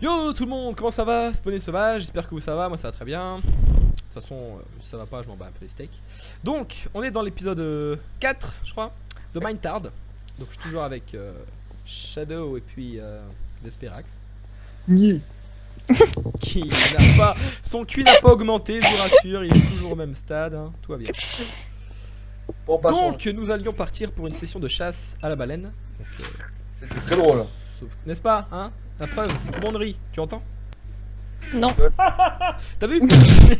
Yo tout le monde, comment ça va? Spawné sauvage, j'espère que vous ça va, moi ça va très bien. De toute façon, si ça va pas, je m'en bats un peu les steaks. Donc, on est dans l'épisode 4, je crois, de Minetard. Donc je suis toujours avec Shadow et puis Desperax. Ni. Qui n'a pas... Son QI n'a pas augmenté, je vous rassure, il est toujours au même stade, hein, tout va bien. Bon, pas Donc, nous allions partir pour une session de chasse à la baleine. C'était très drôle. N'est-ce pas, hein? La preuve, tout le monde rit, tu entends? Non. T'as vu?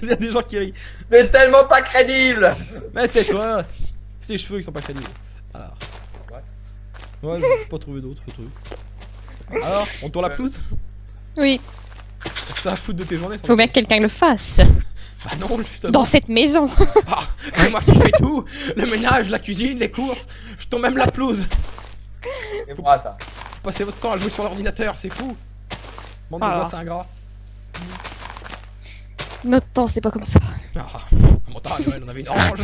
Il y a des gens qui rient. C'est tellement pas crédible. Mais tais-toi. C'est les cheveux qui sont pas crédibles. Alors. What? Ouais, je pas trouvé d'autres trucs. Alors, on tourne la pelouse? Oui, Ça va foutre de tes journées sans faut bien que quelqu'un le fasse. Bah non, justement. Dans cette maison. Ah, c'est moi qui fais tout. Le ménage, la cuisine, les courses. Je tombe même la pelouse. C'est moi ça. Vous passez votre temps à jouer sur l'ordinateur, c'est fou. Bande de Ah. gosses ingrats. Notre temps, c'était pas comme ça. Ah, à mon temps, Noël, on avait une orange.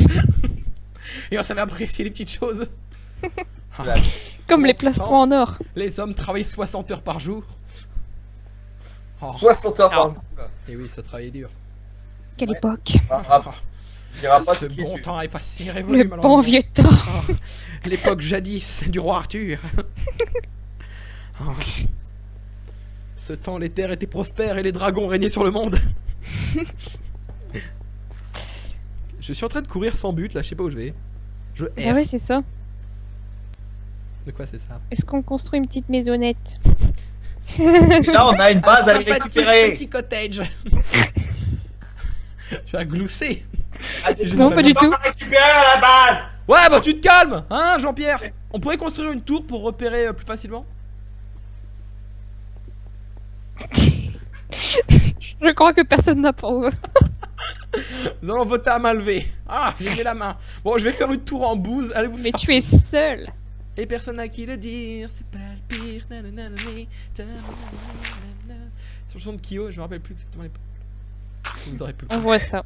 Et on savait apprécier les petites choses. Ah, Là. Comme les plastrons en or. les hommes travaillent 60 heures par jour. Oh, 60 heures par jour. et oui, ça travaillait dur. Quelle Ouais. époque. Tu diras pas Ce ce qui bon est temps est passé, révolu Le malheureusement. bon vieux temps. Oh, l'époque jadis du roi Arthur. Oh. Ce temps, les terres étaient prospères et les dragons régnaient sur le monde. Je suis en train de courir sans but, là, je sais pas où je vais. Je Ah erre. ouais, c'est ça. De quoi c'est ça? Est-ce qu'on construit une petite maisonnette? Déjà, on a une base à sympathique récupérer. petit cottage. Tu vas glousser. Ah, c'est Non, pas du tout. récupérer à la base. Ouais, bah tu te calmes, hein, Jean-Pierre. On pourrait construire une tour pour repérer plus facilement. Je crois que personne n'approuve. Nous allons voter à main levée. Ah, j'ai mis la main. Bon, je vais faire une tour en bouse. Allez vous Mais faire. tu es seul. Et personne à qui le dire, c'est pas le pire. Nananana, tananana. Sur le son de Kyo, je me rappelle plus exactement les paroles. Vous aurez pu le On voit ça.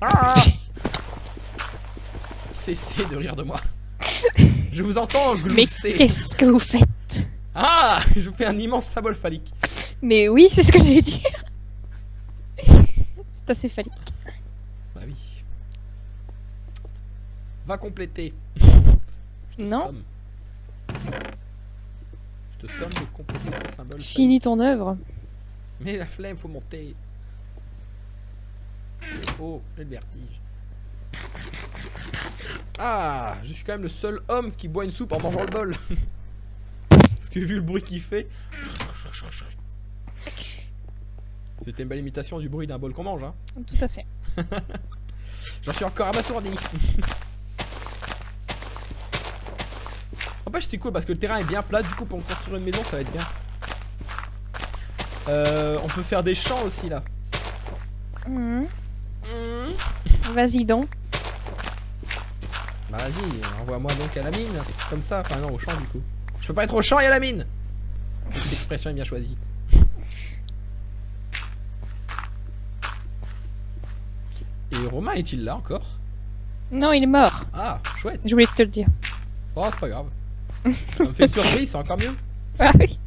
Ah. Cessez de rire de moi. Je vous entends Mais glousser. qu'est-ce que vous faites? Ah, je vous fais un immense symbole phallique. Mais oui, c'est ce que j'allais dire. C'est assez phallique. Bah oui. Va compléter. Je te Non. somme. Je te somme de compléter ton symbole. Finis ton œuvre. Mais la flemme, faut monter. Oh, j'ai le vertige. Ah, je suis quand même le seul homme qui boit une soupe en mangeant le bol. Parce que vu le bruit qu'il fait. C'était une belle imitation du bruit d'un bol qu'on mange, hein. Tout à fait. J'en suis encore abasourdi. En fait, c'est cool parce que le terrain est bien plat. Du coup, pour construire une maison, ça va être bien. On peut faire des champs aussi là. Mhm. Vas-y donc. Bah vas-y, envoie-moi donc à la mine. Comme ça, enfin non, au champ du coup. Je peux pas être au champ et à la mine. Cette expression est bien choisie. Et Romain est-il là encore? Non, il est mort. Ah, chouette. Je voulais te le dire. Oh, c'est pas grave. Ça me fait une surprise, c'est encore mieux. Ah oui.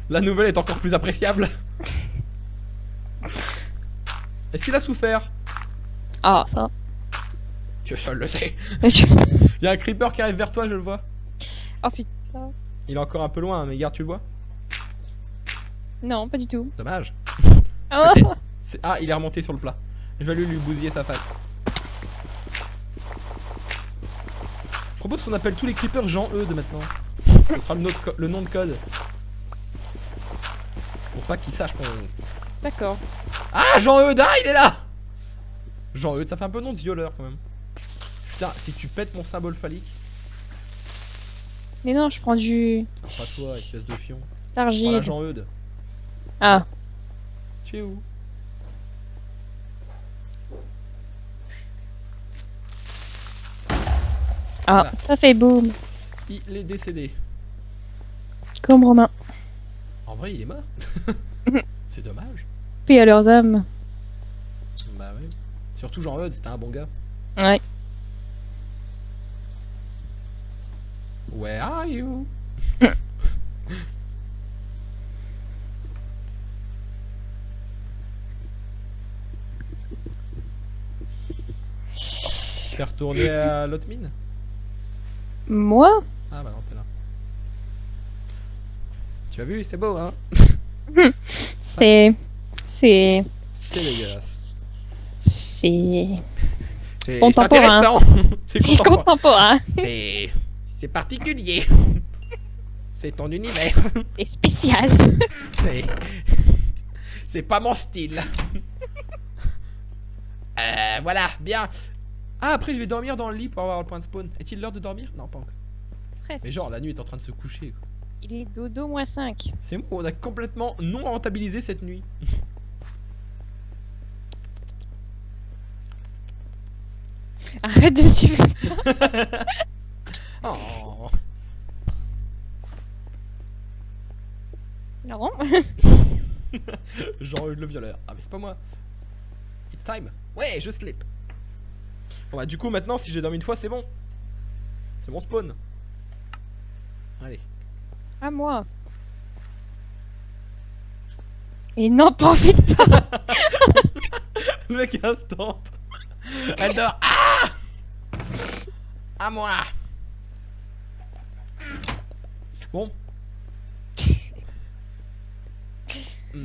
La nouvelle est encore plus appréciable. Est-ce qu'il a souffert? Ah, ça. Tu seul le sais. Je- Il y a un creeper qui arrive vers toi, je le vois. Oh putain. Il est encore un peu loin, mais regarde, tu le vois? Non, pas du tout. Dommage. Oh. Ah, il est remonté sur le plat. Je vais lui bousiller sa face. Je propose qu'on appelle tous les creepers Jean-Eudes maintenant. Ce sera le nom de code. Pour pas qu'ils sachent qu'on... D'accord. Ah, Jean-Eudes, ah, il est là. Jean-Eudes, ça fait un peu nom de violeur quand même. Putain, si tu pètes mon symbole phallique... Mais non, je prends du Pas toi, espèce de fion. argile. Voilà Jean-Eudes. Ah. Tu es où? Ah, Voilà. ça fait boum. Il est décédé. Comme Romain. En vrai, il est mort. C'est dommage. Paix à leurs âmes. Bah ouais. Surtout Jean-Eudes, c'était un bon gars. Ouais. Where are you? T'es retourné à l'autre mine? Moi? Ah bah non, t'es là. Tu as vu, c'est beau, hein? C'est... C'est... C'est dégueulasse. C'est... C'est Contemporain. intéressant. C'est C'est contemporain. contemporain. C'est particulier. C'est ton univers. C'est spécial. C'est- C'est pas mon style. Voilà, bien. Ah, après je vais dormir dans le lit pour avoir le point de spawn. Est-il l'heure de dormir? Non, pas encore. Presque. Mais genre, la nuit est en train de se coucher, quoi. Il est dodo moins 5. C'est bon, on a complètement non rentabilisé cette nuit. Arrête de me suivre comme ça. Oh. Non. Genre le violeur. Ah mais c'est pas moi. It's time. Ouais, je slip. Bon bah du coup maintenant si j'ai dormi une fois c'est bon. C'est mon spawn. Allez. À moi. Et n'en profite pas. Le mec est instant. Elle dort. Ah, à moi. Bon. Tu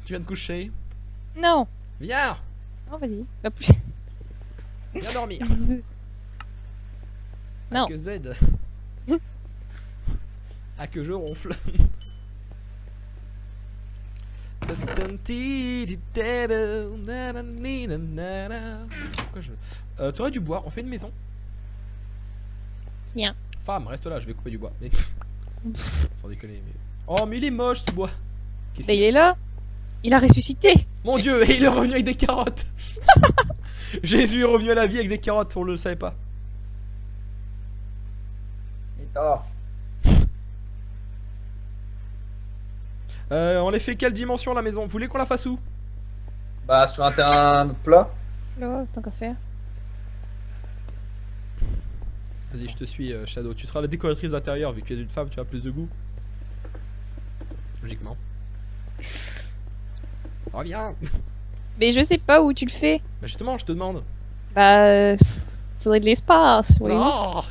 viens de coucher. Non. Viens. Non, vas-y. Pas plus. Viens dormir. Non. A que Z. A que je ronfle. Pourquoi je... t'aurais du bois, on fait une maison. Viens. Femme, reste là, je vais couper du bois. Mais... Sans déconner. Mais... Oh, mais il est moche ce bois. Qu'est-ce Bah, il qu'il- est là. Il a ressuscité. Mon dieu, et il est revenu avec des carottes. Jésus est revenu à la vie avec des carottes, on le savait pas. Il dort. On les fait quelle dimension la maison? Vous voulez qu'on la fasse où? Bah, sur un terrain plat. Là, tant qu'à faire. Vas-y, je te suis, Shadow. Tu seras la décoratrice d'intérieur, vu que tu es une femme, tu as plus de goût. Logiquement. Reviens. Mais je sais pas où tu le fais. Bah justement, je te demande. Bah, faudrait de l'espace. Oui. Oh.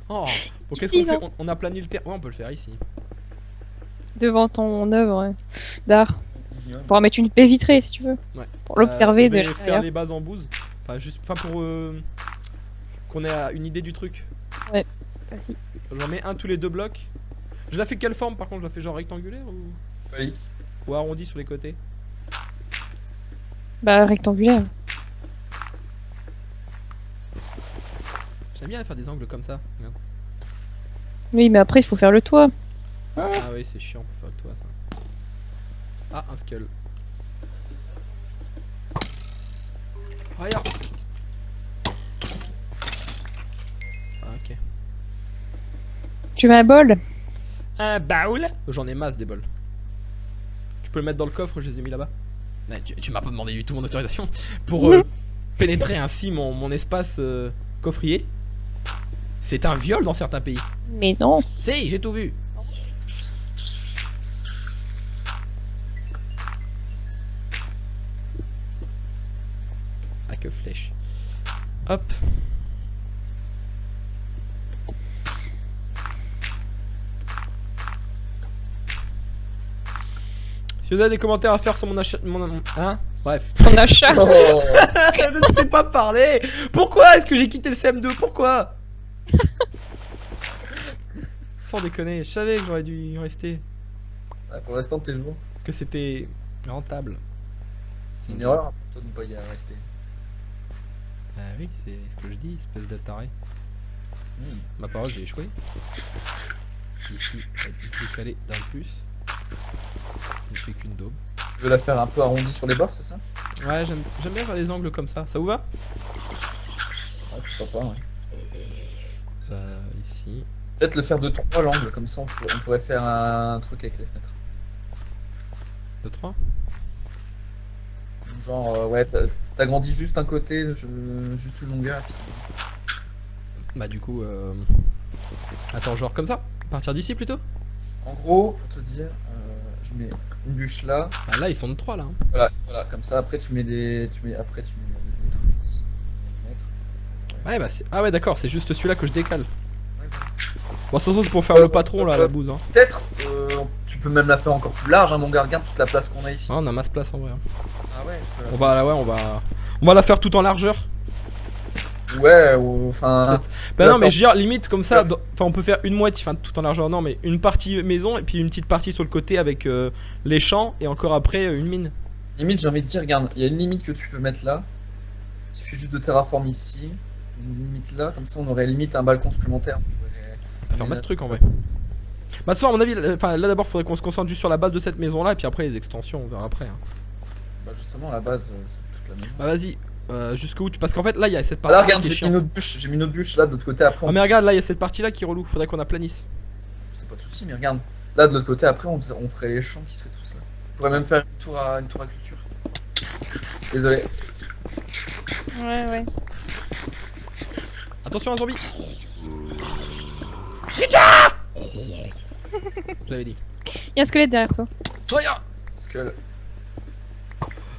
Oh. Bon, qu'est-ce Ici, qu'on fait? non. On a plané le terrain. Ouais, on peut le faire ici. Devant ton œuvre d'art. On pourra mettre une baie vitrée si tu veux. Ouais. Pour l'observer Je de vais faire l'extérieur. les bases en bouse. Enfin, juste, enfin pour qu'on ait une idée du truc. Vas-y. J'en mets un tous les 2 blocs. Je la fais quelle forme par contre? Je la fais genre rectangulaire ou arrondi sur les côtés? Bah, rectangulaire. J'aime bien faire des angles comme ça. Regarde. Oui, mais après, il faut faire le toit. Ah oui, c'est chiant pour faire le toit ça. Ah, un skull. Regarde. Ah, ok. Tu veux un bol? Un baoul. J'en ai masse des bols. Tu peux le mettre dans le coffre, je les ai mis là-bas. Ouais, tu m'as pas demandé du tout mon autorisation pour pénétrer ainsi mon espace coffrier. C'est un viol dans certains pays. Mais non. Si, j'ai tout vu. Ah, que flèche. Hop. Si vous avez des commentaires à faire sur mon achat... Hein? Bref. Ton achat. Oh. Je ne sais pas parler. Pourquoi est-ce que j'ai quitté le CM2? Pourquoi? Sans déconner, je savais que j'aurais dû y rester. Ouais, pour l'instant, t'es lourd. Que c'était rentable. C'est une erreur toi de ne pas y rester. Ah oui, c'est ce que je dis, espèce de taré. Ma parole, j'ai échoué. Ici, décalé d'un plus. Je ne fais qu'une daube. Tu veux la faire un peu arrondie sur les bords, c'est ça? Ouais, j'aime bien faire des angles comme ça. Ça vous va? Ouais, pourquoi pas, ouais. Ici. Peut-être le faire de 3 l'angle, comme ça on pourrait faire un truc avec les fenêtres. 2, 3. Genre, ouais, t'agrandis juste un côté, juste une longueur, et puis c'est bon. Bah du coup, attends, genre comme ça. Partir d'ici plutôt. En gros, pour te dire, je mets une bûche là. Bah là ils sont de 3 là. Hein. Voilà, comme ça. Après, tu mets des trucs ici. Mettre. Ouais bah c'est... Ah ouais d'accord, c'est juste celui-là que je décale. Ouais, voilà. Bon de toute façon c'est pour faire le patron là, la bouse. Hein. Peut-être, tu peux même la faire encore plus large, hein, mon gars. Regarde toute la place qu'on a ici. Ouais, on a masse place en vrai. Hein. Ah ouais. On va la faire tout en largeur. Ouais, enfin. Bah non mais je veux dire limite comme ça, enfin on peut faire une moitié, enfin tout en largeur non mais une partie maison et puis une petite partie sur le côté avec les champs et encore après une mine. Limite, j'ai envie de dire, regarde, il y a une limite que tu peux mettre là. Il suffit juste de terraformer ici. Une limite là, comme ça on aurait limite un balcon supplémentaire. On va faire masse truc en vrai. Bah soit à mon avis, enfin là d'abord faudrait qu'on se concentre juste sur la base de cette maison là et puis après les extensions on verra après. Hein. Bah justement, la base, c'est toute la maison. Bah vas-y, jusqu'où tu... Parce qu'en fait là il y a cette Ah là, partie regarde, qui est j'ai mis une autre bûche là de l'autre côté après. Ah mais regarde là il y a cette partie là qui est relou, faudrait qu'on aplanisse. C'est pas de soucis, mais regarde. Là de l'autre côté après, on ferait les champs qui seraient tous là. On pourrait même faire une tour à culture. Désolé. Ouais. Attention un zombie. Je l'avais dit. Il y a un squelette derrière toi. Soya. Skull.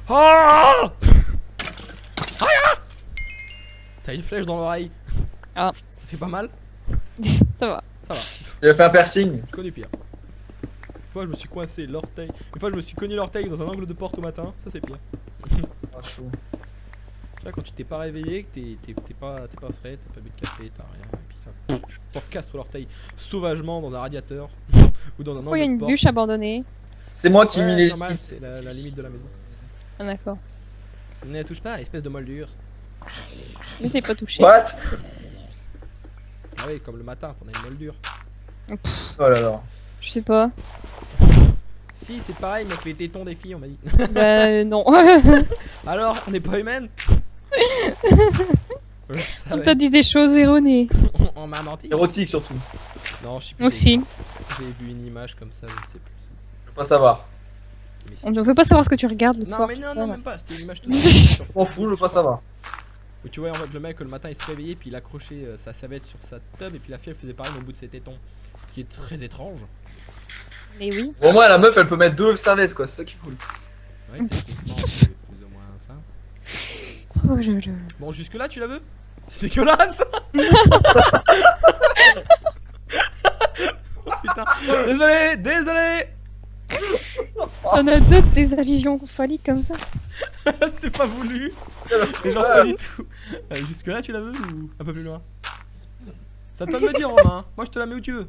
Oh T'as une flèche dans l'oreille. Ah. Ça fait pas mal. Ça va. Ça va. Il a fait un piercing. Je connais pire. Une fois je me suis coincé l'orteil. Une fois je me suis cogné l'orteil dans un angle de porte au matin. Ça c'est pire. Ah, chaud. Là quand tu t'es pas réveillé, que t'es pas frais, t'as pas bu de café, t'as rien. Et puis là, tu t'encastres l'orteil sauvagement dans un radiateur ou dans un Oh, il y a angle une de porte. bûche abandonnée. C'est moi qui ai mis Ouais, les normal, limites. c'est la limite de la maison. Ah, d'accord. Ne touche pas, espèce de moldure. Mais je l'ai pas touché. What? Ah oui, comme le matin, t'en as une moldure. Oh là là. Je sais pas. Si, c'est pareil, mais avec les tétons des filles, on m'a dit. Bah, non. Alors, on n'est pas humaine. Je On savais. t'a dit des choses erronées. On m'a menti. Érotique surtout. Non, je sais plus. Aussi. J'ai vu une image comme ça, je ne sais plus. Je veux pas savoir. Mais si, On ne veut pas savoir ce que tu regardes le Non, soir. mais non, Voilà. même pas. C'était une image toute sur Je m'en fous, je veux pas savoir. Où tu vois en fait le mec le matin il se réveillait puis il accrochait sa savette sur sa tub et puis la fille elle faisait pareil au bout de ses tétons. Ce qui est très étrange. Mais oui. Bon, moi, la meuf, elle peut mettre 2 serviettes, quoi. C'est ça qui est cool. Ouais, techniquement c'est plus ou moins ça. Oh là là. Bon jusque là tu la veux? C'est dégueulasse. Oh putain. Désolé. On a d'autres des allusions phalliques comme ça. C'était pas voulu. Mais genre pas du tout. Jusque là tu la veux ou un peu plus loin? C'est à toi de me dire Romain. Moi je te la mets où tu veux.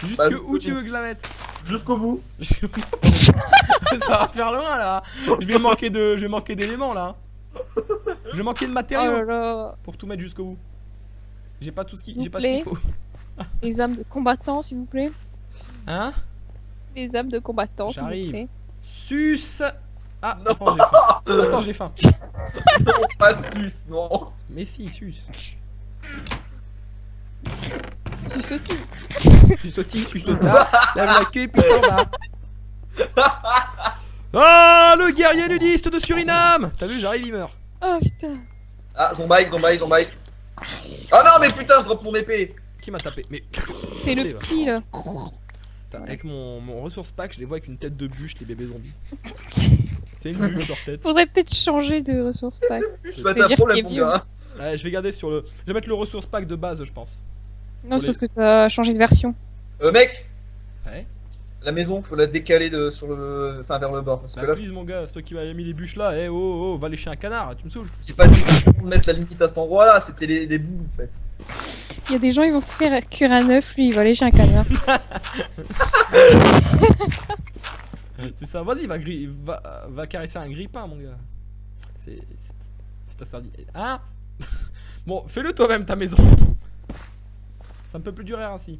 Jusque Bah, où tu veux que je la mette? Jusqu'au bout. Ça va faire loin là. Je vais manquer d'éléments là. Je vais manquer de Oh matériaux là là. pour tout mettre jusqu'au bout. J'ai pas tout ce S'il j'ai vous pas ce qu'il plaît. faut. Les âmes de combattants, s'il vous plaît. Hein? Les âmes de combattants, s'il vous J'arrive. plaît. Sus. Ah, Non. attends, j'ai faim. Non, pas sus, non. Mais si, sus. Tu sautes. Susota, lève la queue et puis s'en va. Ah, le guerrier nudiste de Suriname. T'as vu, j'arrive, il meurt. Oh putain. Ah, zombie. Ah non, mais putain, je drop mon épée. Qui m'a tapé? Mais C'est le Allez, va. petit là. Putain, avec mon ressource pack, je les vois avec une tête de bûche, les bébés zombies. C'est une bûche leur tête. Faudrait peut-être changer de ressources pack. Je suis Ça pas veut ta dire problème, qu'il mon est vieux. gars. Ouais, je vais garder sur le. Je vais mettre le ressource pack de base, je pense. Non, c'est parce que t'as changé de version. Mec, Ouais. la maison, faut la décaler sur le. Enfin, vers le bord. Parce que Bah, là, please, mon gars, c'est toi qui m'avais mis les bûches là. Eh, oh, va lécher un canard, tu me saoules. j'ai pas dit de mettre la limite à cet endroit là, c'était les bouts en fait. Il y a des gens, ils vont se faire cuire un œuf, lui, il va lécher un canard. C'est ça, vas-y, va caresser un grippin, mon gars. C'est ta sardine. Hein? Bon, fais-le toi-même, ta maison. Ça ne peut plus durer ainsi.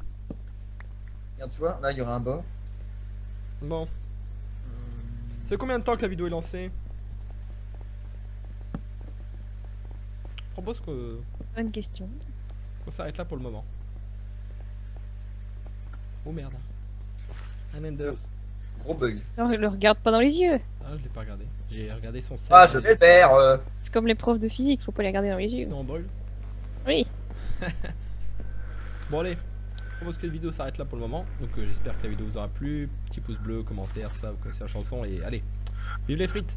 Regarde, tu vois, là il y aura un bord. Bon, c'est combien de temps que la vidéo est lancée? Je propose qu'on Bonne question. s'arrête là pour le moment. Oh merde. Un ender. Gros bug. Non, le regarde pas dans les yeux. Ah, je l'ai pas regardé. J'ai regardé son sel. Ah, je vais le faire. C'est comme les profs de physique, faut pas les regarder dans les yeux. Sinon on brûle. Oui. Bon allez, je propose que cette vidéo s'arrête là pour le moment. Donc j'espère que la vidéo vous aura plu. Petit pouce bleu, commentaire, ça, vous connaissez la chanson. Et allez, vive les frites!